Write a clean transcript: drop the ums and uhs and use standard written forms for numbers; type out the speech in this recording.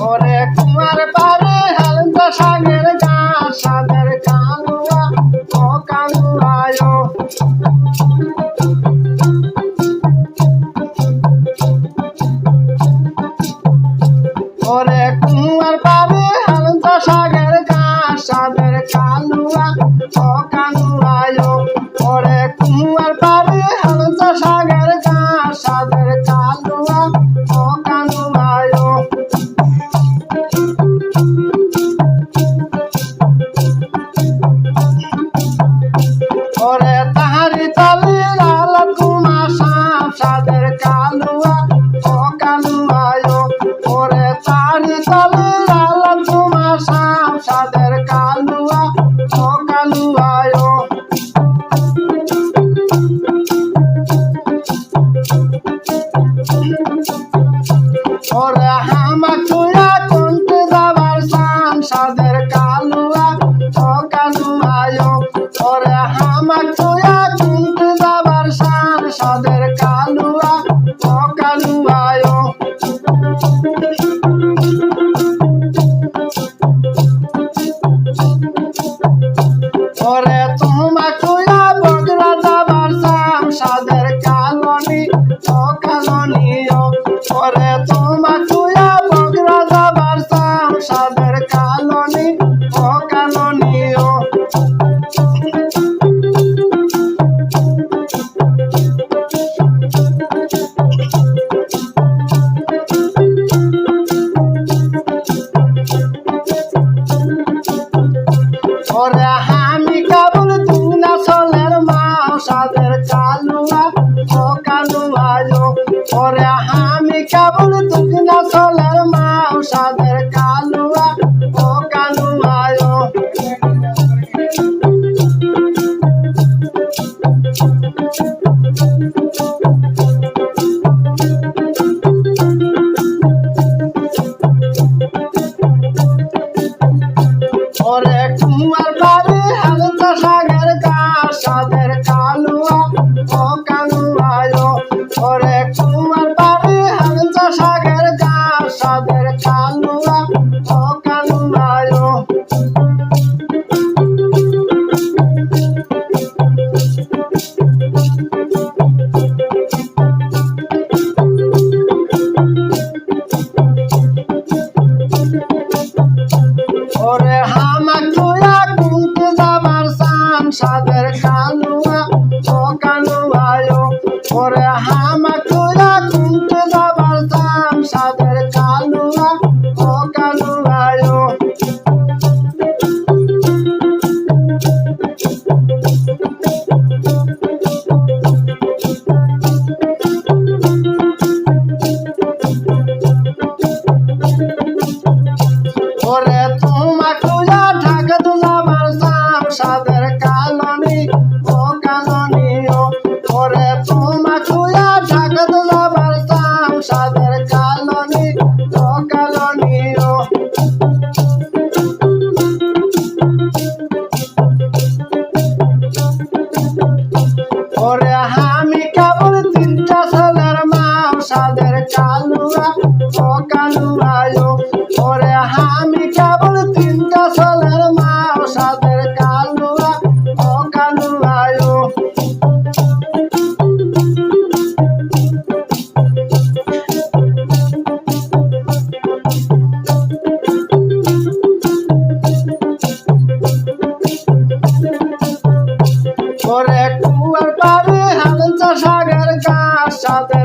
ওরে কুমার পারে হালদা সাগের গাছ সাদের কালুয়া ও কালুয়ায় ওরে কুমার পারে হালদা সাগের গাছ সাদের কালুয়া ও কালুয়ায় ওরে কুমার পারে হালদা সাগের গাছ সাদের কালুয়া ও কালুয়ায় ওরে তাহারি তলে লাল কুমা সাপ সাদের কালুয়া ও কালুয়ায় ওরে তাহারি তলে লাল কুমা সাপ সাদের কালুয়া ও কালুয়ায় ওরে হামা চুয়া কোনতে যাবার সাম সাদের কালুয়া ও কালুয়ায় ওরে হামা চুয়া কোনতে যাবার সাম সাদের কালুয়া ও কালুয়ায় ওরে তোমা চুয়া বগরা যাবার সাম সাদের কালনি ও কালনি ওরে তোমা চুয়া বগরা যাবার সাম সাদের কালনি ও কালনি ওরে আমি কেবল দুনা চলের মাও সাদের কালুয়া ও কালুয়ায় ওরে আমি কেবল দুনা চলের মাও সাদের কালুয়া ও কালুয়ায় ওরে কুমার বাড়ি হালদা সাগের গাছ সাদের কালুয়া ও কালুয়ায় ওরে কুমার বাড়ি হালদা সাগের গাছ সাদের কালুয়া ও কালুয়ায় ওরে হামা চুয়া কুনতে যাবার সাম সাদের কালুয়া ও কালুয়ায় ওরে হামা চুয়া কুনতে যাবার সাম সাদের কালুয়া ও কালুয়ায় ওরে তোমা চুয়া ঢাকত যাবার সাম সাদের কালনি ও কালনি ওরে তোমা চুয়া ঢাকত যাবার সাম সাদের কালনি ও কালনি ওরে আমি কেবল তিনটা ছেলের মাও সাদের কালুয়া ও কালুয়ায় ওরে আমি কেবল তিনটা ছেলের মাও সাদের কালুয়া ও কালুয়ায় ওরে কুয়ার পাড়ে হালদা সাগের গাছ সাদের